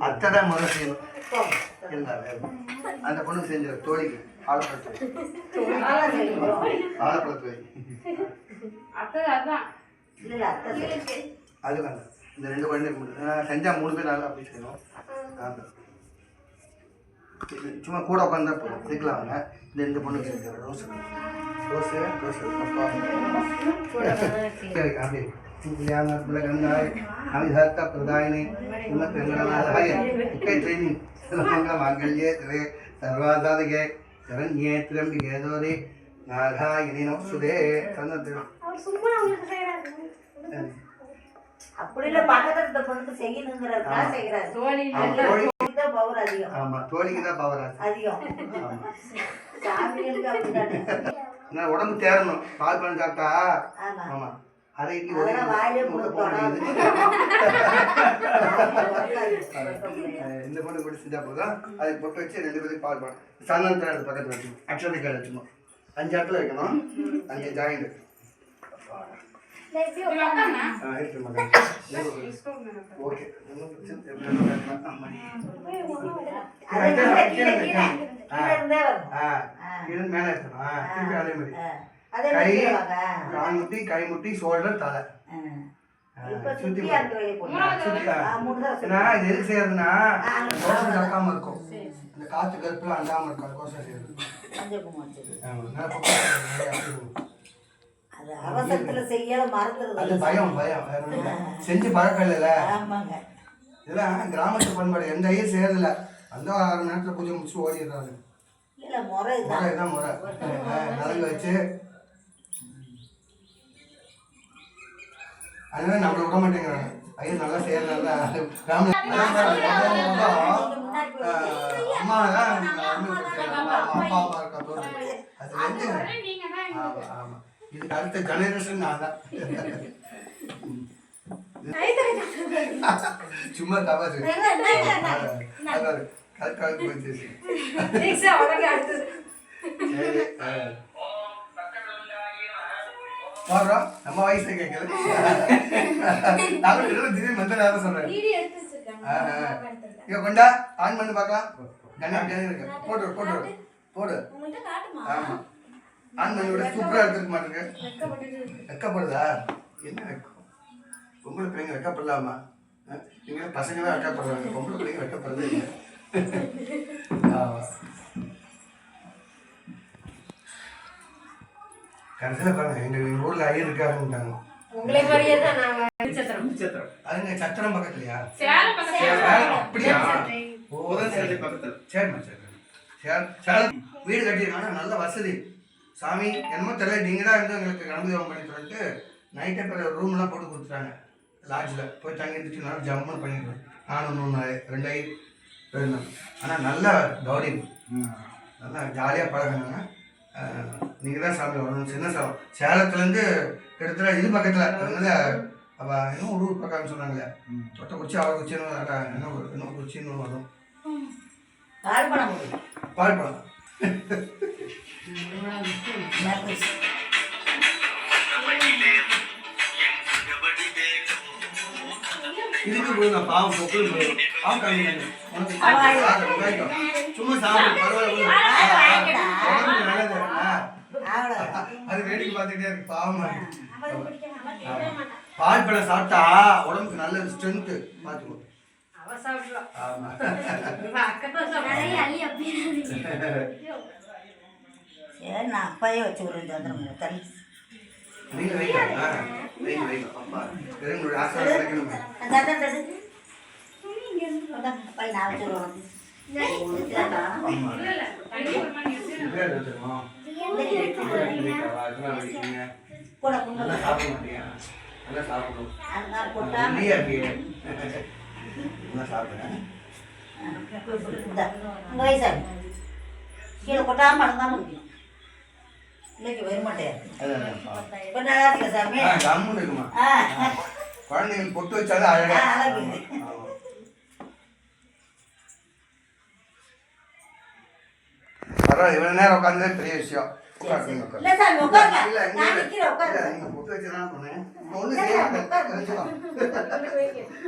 அத்தை தான் முதல்ல செய்யணும். அந்த பொண்ணுக்கு செஞ்ச தோழிக்கு ஆலப்பழத்து அது வேண்டாம். இந்த 2 குழந்தை செஞ்சா 3 பேர் நல்லா அப்படி செய்யணும். சும்மா கூட உட்காந்தா போதும். இதுக்கெல்லாம் வாங்க. இந்த 2 பொண்ணுக்கு செஞ்ச ரோஸ் அப்பா प्रदायिनी ट्रेनिंग मांगल्ये सर्वादादिगे शरण्ये त्र्यंबिके गौरी नारायणी नमस्ते அப்படி இல்ல பக்கத்துல இருந்த பொண்ணுக்கு செய்யணும்ங்கறதுனால செய்யறாரு. தோழிக்கு தான் பவர் அதிகம். ஆமா, தோழிக்கு தான் பவர் அதிகம். சாமிகளுக்கு அப்படிதானே. நான் உடம்பு தேறணும். பால் பழம் சாப்பிட்டா ஆமா. அதை இட்லி ஒரே வாயிலே போடுறாங்க. இந்த பொண்ணு கூட செஞ்சா போதும். அதை பொட்டு வச்சு 2 பேருக்கு பால் பழம். சந்தனம் தரது பக்கத்துல வச்சுக்கணும். அக்ஷதை கால் வச்சுக்கணும். 5 இடத்துல வைக்கணும். 5 ஜாயிண்ட். ஓகே. கைமுட்டி ஷோல்டர் தலை சுத்தி இது எதுக்கு செய்யறதுன்னா தோசை கலக்காம இருக்கும். இந்த காத்து கருப்புலாம் அண்டாம இருக்கும். அது கோசம் செய்யறது. அவசரத்துல செய்யாத மறந்துடுது. அது பயம் செஞ்சு பழக்கம் இல்லைல்ல. இதெல்லாம் கிராமத்து பண்பாடு. எந்த ஐயும் செய்யறதில்ல. அந்த 1/2 மணி நேரத்துல பூஜை முடிச்சு ஓடிடுறாங்க. முறைதான் முறை. நலங்கு வச்சு அதனால நம்மள விட மாட்டேங்கிறாங்க. ஐயா நல்லா செய்யறதுனால அம்மா தான் அப்பா இருக்கா. அது வந்து ஆமா, இதுக்கு அடுத்த ஜெனரேஷன் நான் தான். சும்மா தவறு கல்காலுக்கு போய் சரி. நம்ம வயசு கேட்கல. திடீர்னு மந்த நேரம் சொல்றேன். இங்க கொண்டா ஆன் பண்ணி பார்க்கலாம். போட்டு போட்டு போடு. ஆமா, ஆன் பண்ணி விட சூப்பரா எடுத்துக்க மாட்டேங்க. வெக்கப்படுதா? என்ன வெக்கம்? பொம்பளை பிள்ளைங்க வெக்கப்படலாமா? நீங்க பசங்க தான் வெக்கப்படுறாங்க. பொம்பளை பிள்ளைங்க வெக்கப்படுறதே இல்லை. கடைசியில் பாருங்க, எங்க ஊர்ல ஐயர் இருக்காருன்ட்டாங்க. அதுங்க சத்திரம் பக்கத்துலயா? அப்படியா? சரிம்மா சரி. வீடு கட்டிருக்காங்க, நல்ல வசதி. சாமி என்னமோ தெரியல, நீங்க தான் வந்து எங்களுக்கு கணபதிவம் பண்ணி சொல்லிட்டு நைட்டே இப்போ ரூம்லாம் போட்டு கொடுத்துட்டாங்க. லாட்ஜில் போய் தங்கி இருந்துச்சு. நல்லா ஜம்முன்னு பண்ணிடுவேன். நானும் 2 ஐ போயிருந்தேன். ஆனால் நல்ல கௌரியம், நல்லா ஜாலியாக பழகினாங்க. நீங்கள் தான் சாமி வரணும். சின்ன சேலத்துலேருந்து கிட்டத்தட்ட இது பக்கத்தில் அதனால அவள் இன்னும் ஒரு ஊர் பக்கம்னு சொன்னாங்களே, தொட்டக்குறிச்சி அவரை குச்சின்னு இன்னும் குச்சின்னு வரும். பால்பழம் இதுக்கு போய் பாவம் பொக்குள் பாவம் கம்மி சும்மா சாப்பிடு பரவாயில்ல. அது வேடிக்கை பார்த்துக்கிட்டே இருக்கு. பாவம் பால் பழம் சாப்பிட்டா உடம்புக்கு நல்ல ஸ்ட்ரென்த். பார்த்துக்கோ. சரி, நான் அப்பயே வச்சு விடுறேன். சந்திரன் தண்ணி நீங்க வைங்க. வைங்க அப்பா பெருங்களுடைய ஆசீர்வாதம் கிடைக்கணுமே. நான் வச்சு விடுறேன். நல்லா சாப்பிட மாட்டீங்க. நல்லா சாப்பிடும். நல்லா சாப்பிடுறேன். உங்க வயசாக கீழே கொட்டாம அடங்காம இருக்கணும். இன்னைக்கு வரமாட்டேன். இப்போ நல்லா இருக்கு சாமி. கம்முன்னு இருக்குமா? குழந்தைங்களுக்கு பொட்டு வச்சாலும் அழகா அழகு. பரவாயில்ல, இவ்வளோ நேரம் உட்காந்து பெரிய விஷயம். உட்காரு, நீங்க உட்காரு. இல்ல சாமி உட்காருங்க. இல்ல, இங்க நான் இல்ல. நிக்கிறேன் உட்காருங்க. இல்ல, நீங்க பொட்டு வச்சுதானே சொன்னேன். நான் ஒண்ணும் செய்ய மாட்டேன். வச்சுக்கலாம்.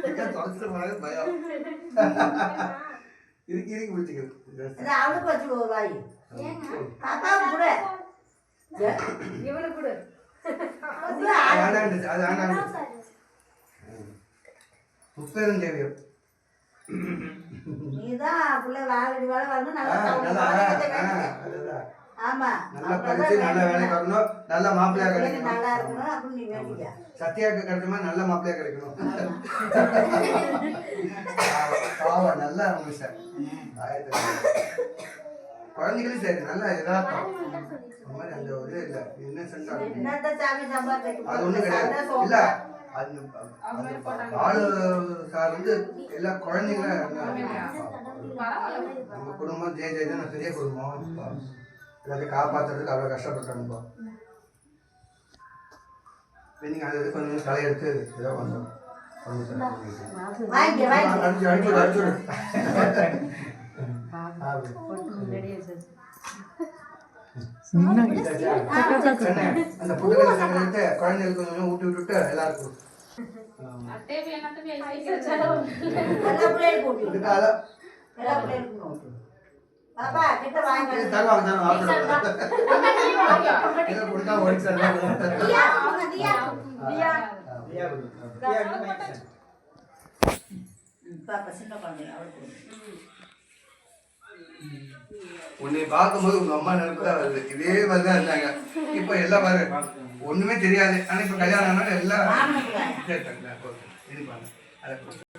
ஏன் தொலைச்சிட்டு போறது பயம். இறுக்கி பிடிச்சிக்கிறது. இது அவளுக்கு வச்சு ஒரு வாய். தாத்தாவுக்கு கூட. இவனுக்கு கொடு. உள்ள அது வேண்டாண்டுச்சு, அது வேண்டாண்டுச்சு. முப்பெரும் தேவியர். நீதான் புள்ள வாழடி வாழ வரணும் நல்லா நல்லா சாப்பிடணும். அதுதான். ஆமா நல்லா படிச்சு நல்ல வேலைக்கு வரணும், நல்ல மாப்பிள்ளையா நல்லா கிடைக்கணும். இருக்கணும் அப்படின்னு நீ வேண்டியா. சத்யாவுக்கு கிடைச்ச மாதிரி நல்ல மாப்பிள்ளையா கிடைக்கணும். பாவம் நல்லா அவங்க சார் குழந்தைகளும் சரி நல்லா எதார்த்தம் அந்த மாதிரி அந்த ஒரு இல்லை என்ன செஞ்சாங்க என்னத்த சாமி சம்பாதிக்க அது ஒண்ணும் கிடையாது இல்ல அது ஆளு சார் வந்து எல்லா குழந்தைங்களும் நம்ம குடும்பம் ஜெய ஜெயதான் பெரிய குடும்பம் எல்லாத்தையும் காப்பாத்துறதுக்கு அவ்வளவு கஷ்டப்பட்டாங்க. நீங்க அது கொஞ்சம் தலையெடுத்து ஏதோ கொஞ்சம் வாங்கி வாங்கி அடிச்சுடு அந்த புட்டுகளை எடுத்து குழந்தைகளுக்கு கொஞ்சம் ஊட்டி விட்டுட்டு எல்லாருக்கும் எல்லா பிள்ளைகளுக்கும் ஊட்டி விடு. இதுக்காக எல்லா பிள்ளைகளுக்கும் ஊட்டி விடு. பாப்பா கிட்ட வாங்கி தருவாங்க கொடுத்தா பாப்பா சின்ன குழந்தைங்க அவளுக்கு கொடு. உன்னை பார்க்கும்போது உங்க அம்மா நினைப்புதான் வருது. இதே மாதிரிதான் இருந்தாங்க. இப்ப எல்லாம் பாரு ஒண்ணுமே தெரியாது. ஆனா இப்ப கல்யாணம் ஆனாலும் எல்லாம் கேட்டாங்க.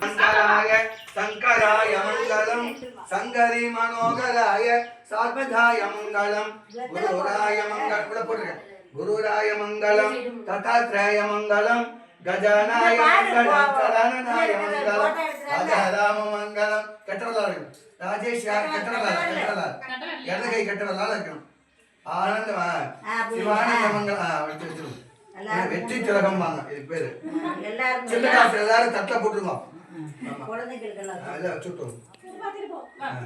சங்கராய சங்கராய மங்களம் சங்கரி மனோகராய சார்வதாய மங்களம் குருராய மங்களம் கூட போட்டிருக்கேன். குருராய மங்களம் ததாத்ரேய மங்களம் கஜானாய மங்களம் கரணாய மங்களம் ராஜாராம மங்களம் கெட்டவர்களா இருக்கணும். ராஜேஷ் யார் கெட்டவர்களா இடது கை கெட்டவர்களா இருக்கணும். ஆனந்தமா சிவானந்த மங்களம் வச்சிருக்கணும். வெற்றி திலகம் வாங்க இது பேரு. சின்ன காசு எல்லாரும் தட்டல போட்டுருங்க. சுட்டும்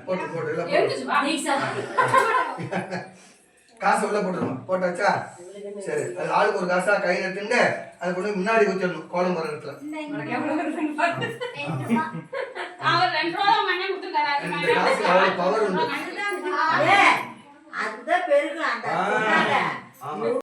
போட்டு போட்டு எல்லாம் காசு உள்ள போட்டுருவோம். போட்டாச்சா சரி. அது ஆளுக்கு ஒரு காசா கை நட்டுண்டு அது கொண்டு முன்னாடி ஊற்றிடணும். கோலம் போற இடத்துல இந்த காசு அவ்வளவு பவர் உண்டு. அதுதான் பெருகும் அந்த